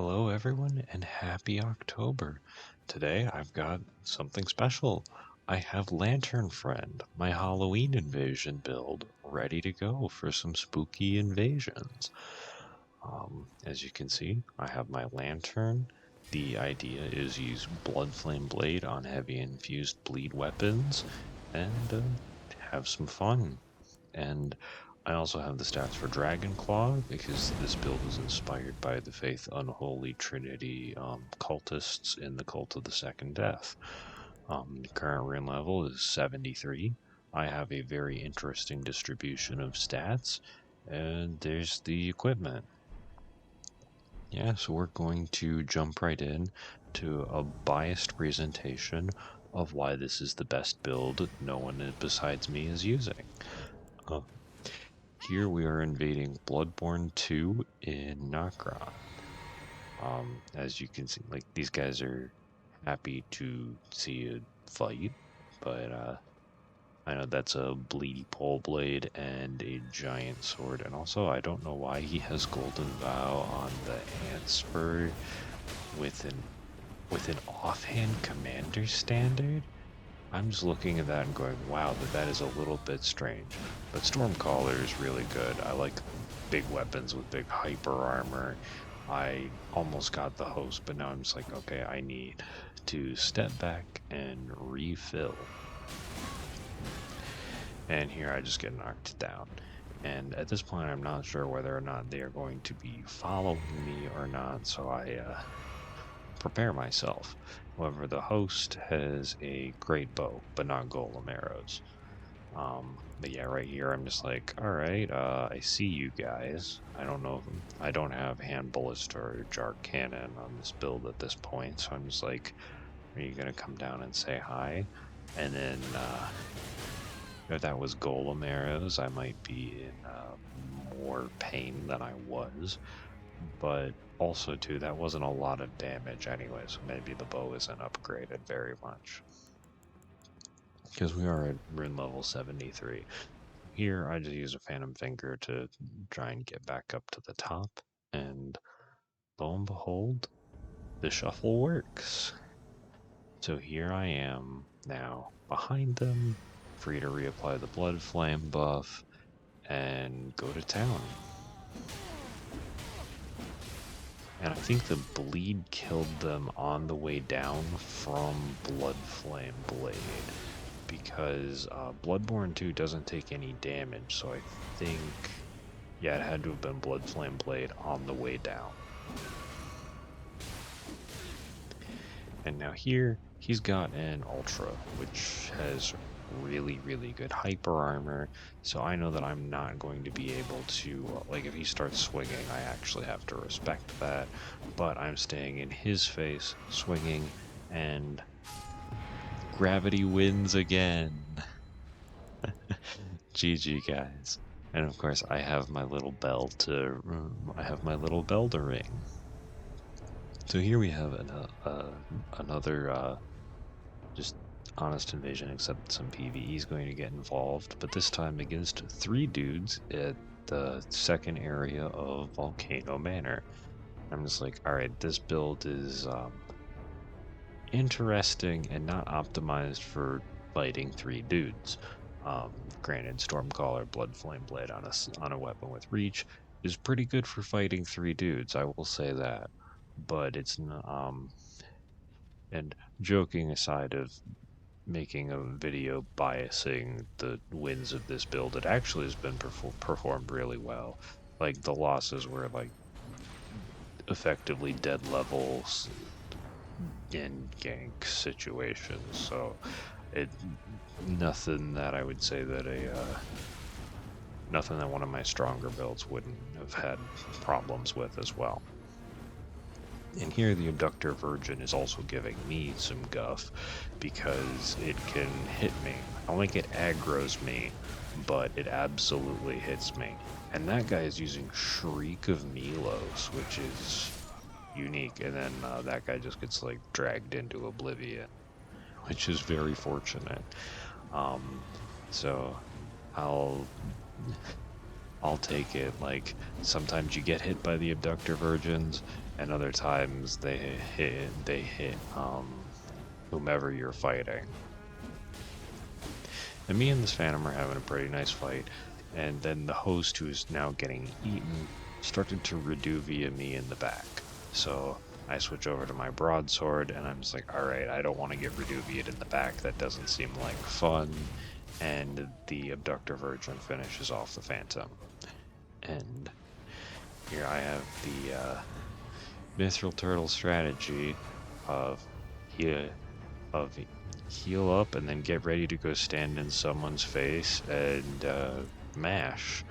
Hello, everyone, and happy October. Today I've got something special. I have Lantern Friend, my Halloween invasion build, ready to go for some spooky invasions. As you can see, I have my lantern. The idea is use Blood Flame Blade on heavy infused bleed weapons and have some fun. And I also have the stats for Dragon Claw because this build is inspired by the Faith Unholy Trinity cultists in the Cult of the Second Death. The current rune level is 73. I have a very interesting distribution of stats, and there's the equipment. Yeah, so we're going to jump right in to a biased presentation of why this is the best build no one besides me is using. Uh, Here we are invading Bloodborne 2 in Nokron. As you can see, like these guys are happy to see a fight, but I know that's a bleedy pole blade and a giant sword, and also I don't know why he has Golden Vow on the ant spur with an offhand commander standard. I'm just looking at that and going, wow, that is a little bit strange. But Stormcaller is really good. I like big weapons with big hyper armor. I almost got the host, but now I'm just like, okay, I need to step back and refill. And here I just get knocked down. And at this point, I'm not sure whether or not they are going to be following me or not, so I prepare myself. However, the host has a great bow, but not golem arrows. But yeah, right here, I'm just like, all right, I see you guys. I don't know, I don't have hand ballista or jar cannon on this build at this point, so I'm just like, are you gonna come down and say hi? And then, if that was golem arrows, I might be in more pain than I was. But also, too, that wasn't a lot of damage anyway, so maybe the bow isn't upgraded very much. Because we are at rune level 73. Here, I just use a Phantom Finger to try and get back up to the top, and lo and behold, the shuffle works. So here I am now behind them, free to reapply the Blood Flame buff, and go to town. And I think the bleed killed them on the way down from Blood Flame Blade. Because Bloodborne 2 doesn't take any damage, so I think, yeah, it had to have been Blood Flame Blade on the way down. And now here, he's got an Ultra, which has really good hyper armor, so I know that I'm not going to be able to, like, if he starts swinging, I actually have to respect that, but I'm staying in his face, swinging, and gravity wins again. GG, guys. And of course, I have my little bell to ring. So here we have another just honest invasion, except some PvE is going to get involved, but this time against 3 dudes at the second area of Volcano Manor. I'm just like, alright, this build is interesting and not optimized for fighting 3 dudes. Granted, Stormcaller Blood Flame Blade on a weapon with reach is pretty good for fighting 3 dudes, I will say that. But it's not, and joking aside of making a video biasing the wins of this build, it actually has been performed really well. Like the losses were like effectively dead levels in gank situations, so it nothing that I would say that nothing that one of my stronger builds wouldn't have had problems with as well. And here the Abductor Virgin is also giving me some guff because it can hit me. I don't think it aggroes me, but it absolutely hits me. And that guy is using Shriek of Milos, which is unique. And then that guy just gets like dragged into oblivion, which is very fortunate. So I'll I'll take it. Like, sometimes you get hit by the abductor virgins, and other times they hit whomever you're fighting. And me and this Phantom are having a pretty nice fight, and then the host, who is now getting eaten, started to Reduvia me in the back. So I switch over to my broadsword, and I'm just like, alright, I don't want to get Reduviated in the back, that doesn't seem like fun. And the Abductor Virgin finishes off the Phantom. And here I have the Mithril Turtle strategy of heal, of heal up and then get ready to go stand in someone's face and mash.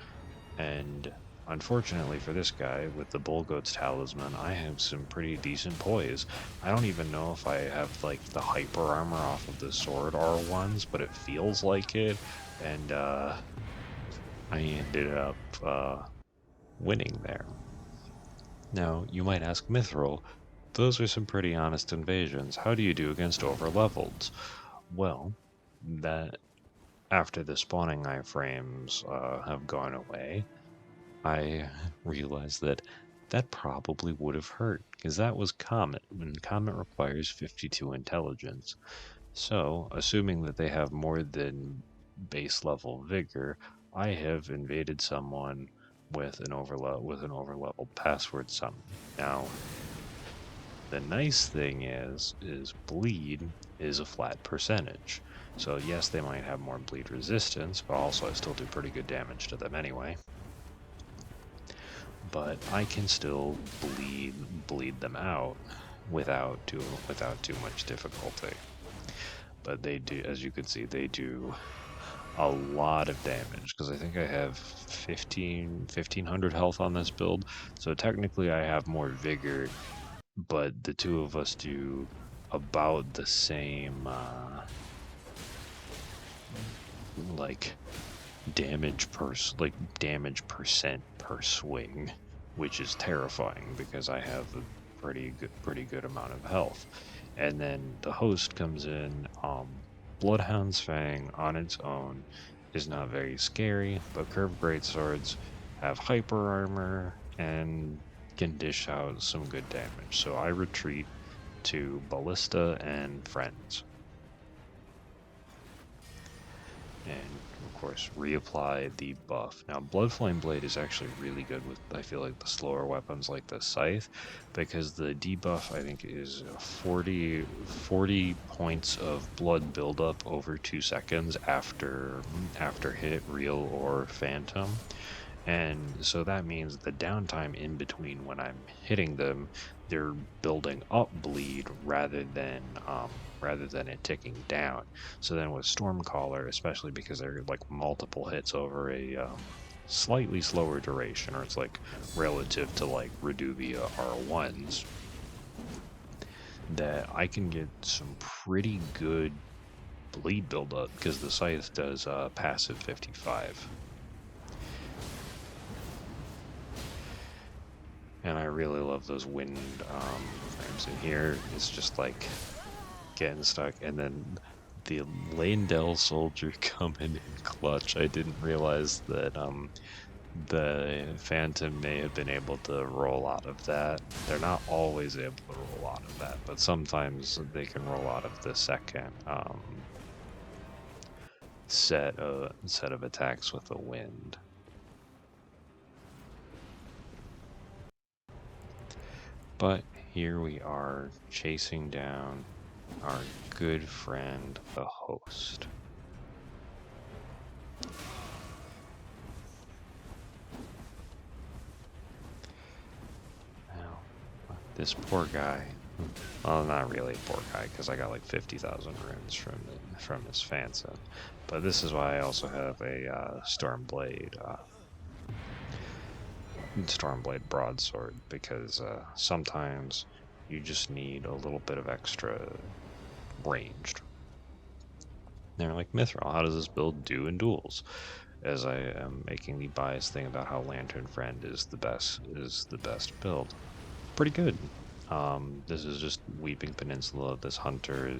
And unfortunately for this guy, with the Bull Goat's Talisman, I have some pretty decent poise. I don't even know if I have like the hyper armor off of the sword R1s, but it feels like it. And I ended up winning there. Now, you might ask, Mithril, those are some pretty honest invasions. How do you do against overlevels? Well, that after the spawning iframes have gone away, I realized that that probably would have hurt, because that was Comet, and Comet requires 52 intelligence. So, assuming that they have more than base level vigor, I have invaded someone with an overleveled password summon. Now, the nice thing is bleed is a flat percentage. So yes, they might have more bleed resistance, but also I still do pretty good damage to them anyway. But I can still bleed them out without too much difficulty. But they do, as you can see, they do a lot of damage, because I think I have 1500 health on this build. So technically I have more vigor, but the two of us do about the same like damage percent per swing, which is terrifying because I have a pretty good amount of health. And then the host comes in. Bloodhound's Fang on its own is not very scary, but curved greatswords have hyper armor and can dish out some good damage. So I retreat to Ballista and Friends. And of course, reapply the buff. Now, Bloodflame Blade is actually really good with, I feel like, the slower weapons like the Scythe, because the debuff, I think, is 40 points of blood buildup over 2 seconds after hit, real or phantom. And so that means the downtime in between when I'm hitting them, they're building up bleed rather than it ticking down. So then with Stormcaller, especially because they're like multiple hits over a slightly slower duration, or it's like relative to like Reduvia R1s, that I can get some pretty good bleed buildup because the Scythe does passive 55. And I really love those wind frames in here. It's just like getting stuck. And then the Leyndell soldier coming in clutch. I didn't realize that the Phantom may have been able to roll out of that. They're not always able to roll out of that, but sometimes they can roll out of the second set of attacks with the wind. But here we are chasing down our good friend, the host. Now, this poor guy, well, not really a poor guy, because I got like 50,000 runes from his Phantom. But this is why I also have a Stormblade broadsword, because sometimes you just need a little bit of extra ranged. They're like, Mithril, how does this build do in duels? As I am making the biased thing about how Lantern Friend is the best build. Pretty good. This is just Weeping Peninsula. This hunter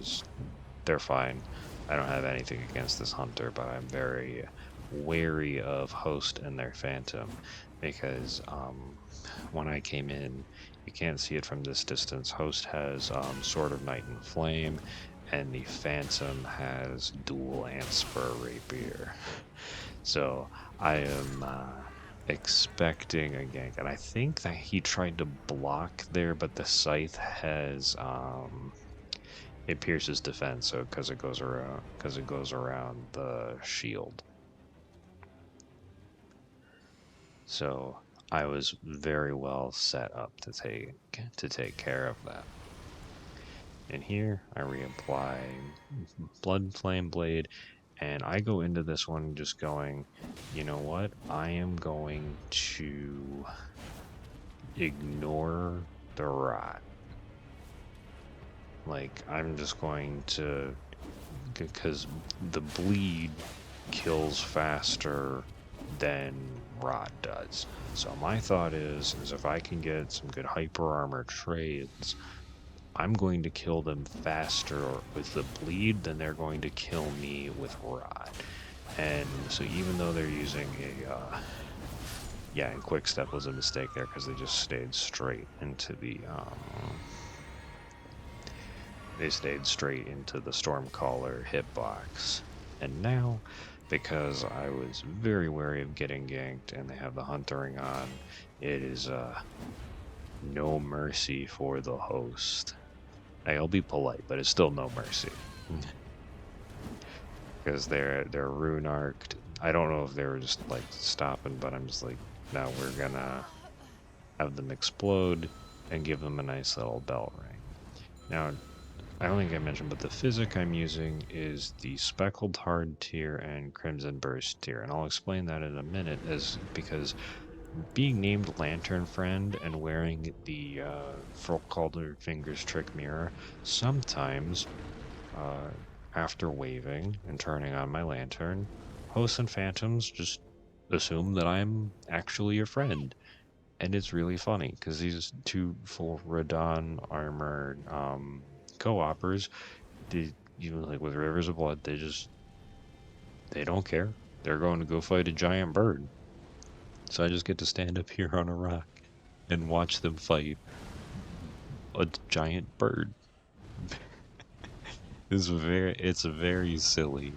they're fine. I don't have anything against this hunter, but I'm very wary of Host and their Phantom because when I came in, you can't see it from this distance. Host has Sword of Night and Flame, and the Phantom has dual Antspur Rapier. So I am expecting a gank, and I think that he tried to block there, but the scythe has it pierces defense, so because it goes around the shield. So I was very well set up to take care of that. And here I reapply Blood Flame Blade, and I go into this one just going, you know what? I am going to ignore the rot. Like, I'm just going to, because the bleed kills faster than rot does. So my thought is if I can get some good hyper armor trades, I'm going to kill them faster with the bleed than they're going to kill me with rot. And so even though they're using and quick step was a mistake there because they just stayed straight into the Stormcaller hitbox. And now, because I was very wary of getting ganked and they have the Huntering on, it is no mercy for the Host. I'll be polite, but it's still no mercy. Because they're rune arced. I don't know if they were just like stopping, but I'm just like, no, we're gonna have them explode and give them a nice little bell ring. Now, I don't think I mentioned, but the physic I'm using is the Speckled Hard tier and Crimson Burst tier, and I'll explain that in a minute, because being named Lantern Friend and wearing the Folk Calder Fingers Trick Mirror, sometimes after waving and turning on my lantern, hosts and phantoms just assume that I'm actually your friend. And it's really funny because these two full Radon armor co-opers, even like with Rivers of Blood, they don't care. They're going to go fight a giant bird. So I just get to stand up here on a rock and watch them fight a giant bird. It's very silly,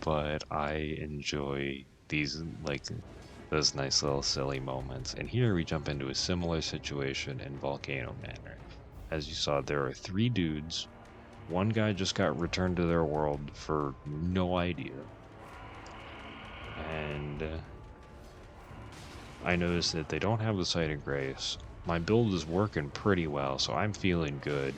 but I enjoy those nice little silly moments. And here we jump into a similar situation in Volcano Manor. As you saw, there are 3 dudes. One guy just got returned to their world for no idea. And I noticed that they don't have the Sight of Grace. My build is working pretty well, so I'm feeling good.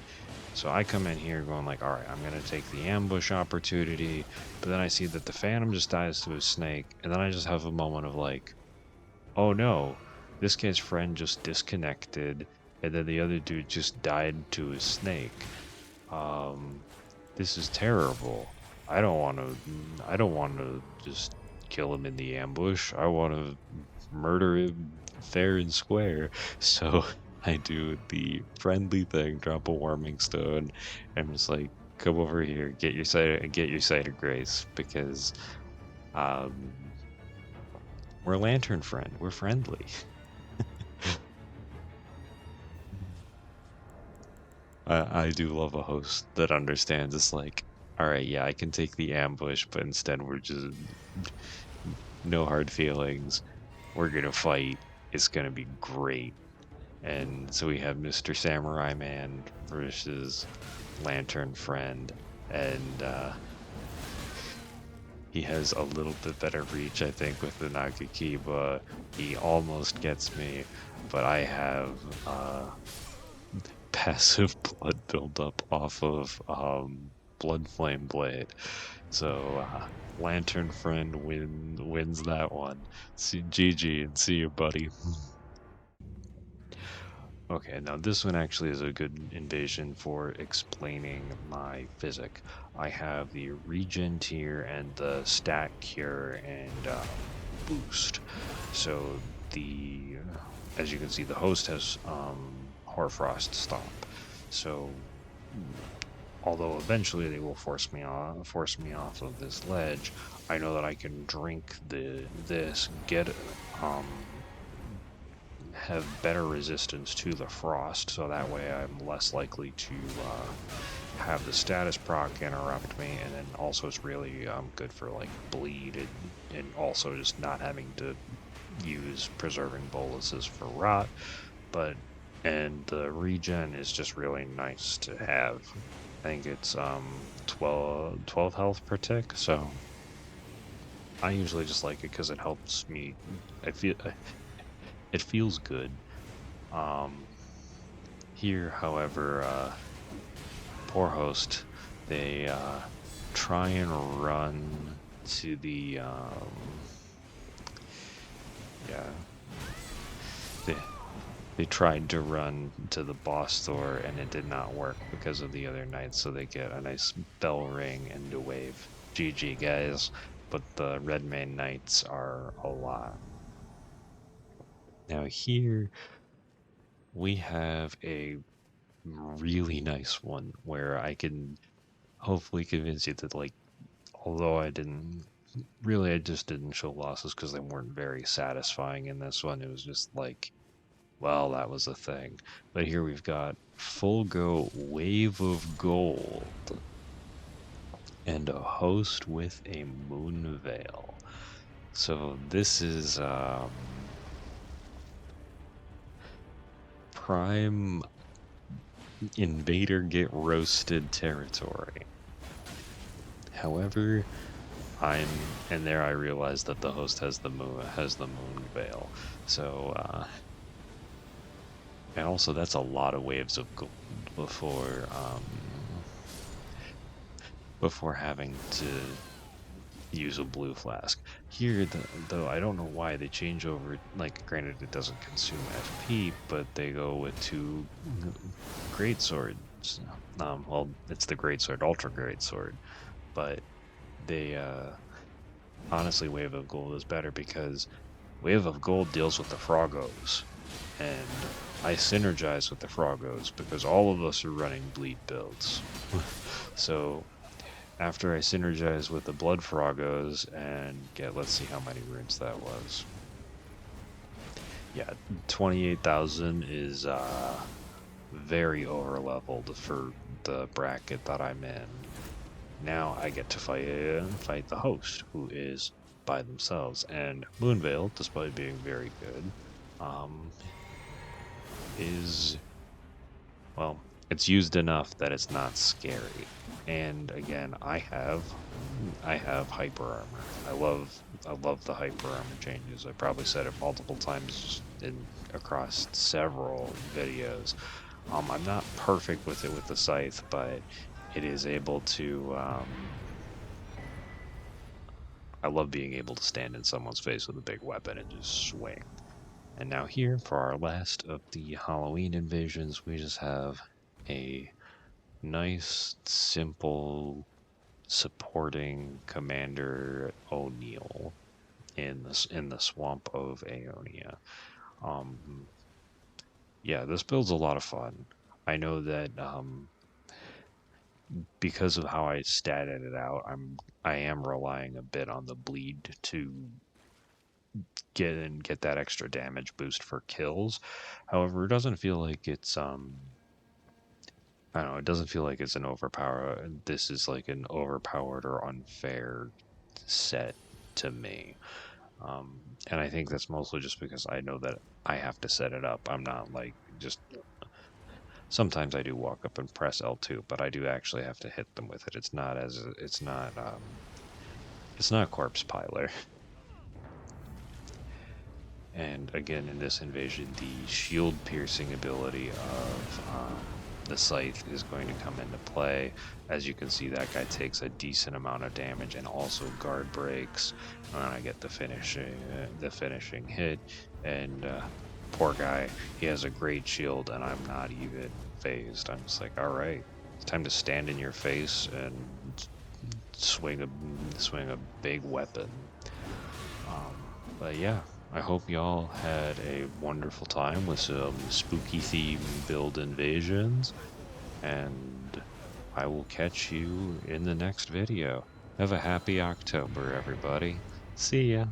So I come in here going like, alright, I'm going to take the ambush opportunity, but then I see that the Phantom just dies to his snake, and then I just have a moment of like, oh no, this guy's friend just disconnected, and then the other dude just died to his snake. This is terrible. I don't want to just kill him in the ambush. I want to murder him fair and square. So I do the friendly thing, drop a warming stone, and just like, come over here, get your sight of grace, because we're a lantern friend. We're friendly. I do love a host that understands. It's like, all right, yeah, I can take the ambush, but instead we're just no hard feelings. We're gonna fight. It's gonna be great. And so we have Mr. Samurai Man versus Lantern Friend, and he has a little bit better reach, I think, with the Nagakiba. He almost gets me, but I have passive blood buildup off of Blood Flame Blade. So Lantern Friend wins that one. GG and see you, buddy. Okay, now this one actually is a good invasion for explaining my physic. I have the regen tier and the stat cure and boost. So as you can see, the host has Hoarfrost Stomp. So although eventually they will force me off of this ledge, I know that I can drink this, get have better resistance to the frost, so that way I'm less likely to have the status proc interrupt me, and then also it's really good for like bleed and also just not having to use preserving boluses for rot. But and the regen is just really nice to have. I think it's 12 health per tick, so I usually just like it because it helps me. I feel it feels good. Um, Here, however, poor host, they try and run to the yeah, they they tried to run to the boss door and it did not work because of the other knights, so they get a nice bell ring and a wave. GG guys, but the red main knights are a lot. Now here we have a really nice one where I can hopefully convince you that, like, although I just didn't show losses because they weren't very satisfying in this one. It was just like, well, that was a thing. But here we've got full go wave of gold and a host with a moon veil. So this is prime invader get roasted territory. However, and there I realized that the host has the moon veil. So and also that's a lot of waves of gold before having to use a blue flask. Here, though, I don't know why they change over. Like, granted, it doesn't consume FP, but they go with two great swords. Well, it's the great sword, ultra great sword, but they honestly, Wave of Gold is better because Wave of Gold deals with the Froggos, and I synergize with the Froggos because all of us are running bleed builds. So after I synergize with the Blood Froggos and get, let's see how many runes that was. Yeah, 28,000 is very over leveled for the bracket that I'm in. Now I get to fight the host, who is by themselves, and Moonveil, despite being very good, is, well, it's used enough that it's not scary. And again, I have hyper armor. I love the hyper armor changes. I probably said it multiple times across several videos. I'm not perfect with it with the scythe, but it is able to. I love being able to stand in someone's face with a big weapon and just swing. And now here, for our last of the Halloween invasions, we just have a nice, simple supporting Commander O'Neill in the swamp of Aeonia. Yeah, this build's a lot of fun. I know that because of how I statted it out, I am relying a bit on the bleed to get that extra damage boost for kills. However, it doesn't feel like it's I don't know, it doesn't feel like it's an overpower. This is like an overpowered or unfair set to me. And I think that's mostly just because I know that I have to set it up. I'm not like just sometimes I do walk up and press L2, but I do actually have to hit them with it. It's not corpse piler. And again, in this invasion, the shield piercing ability of the scythe is going to come into play. As you can see, that guy takes a decent amount of damage and also guard breaks. And then I get the finishing hit. And poor guy, he has a great shield, and I'm not even phased. I'm just like, all right, it's time to stand in your face and swing a big weapon. But yeah, I hope y'all had a wonderful time with some spooky theme build invasions, and I will catch you in the next video. Have a happy October, everybody. See ya.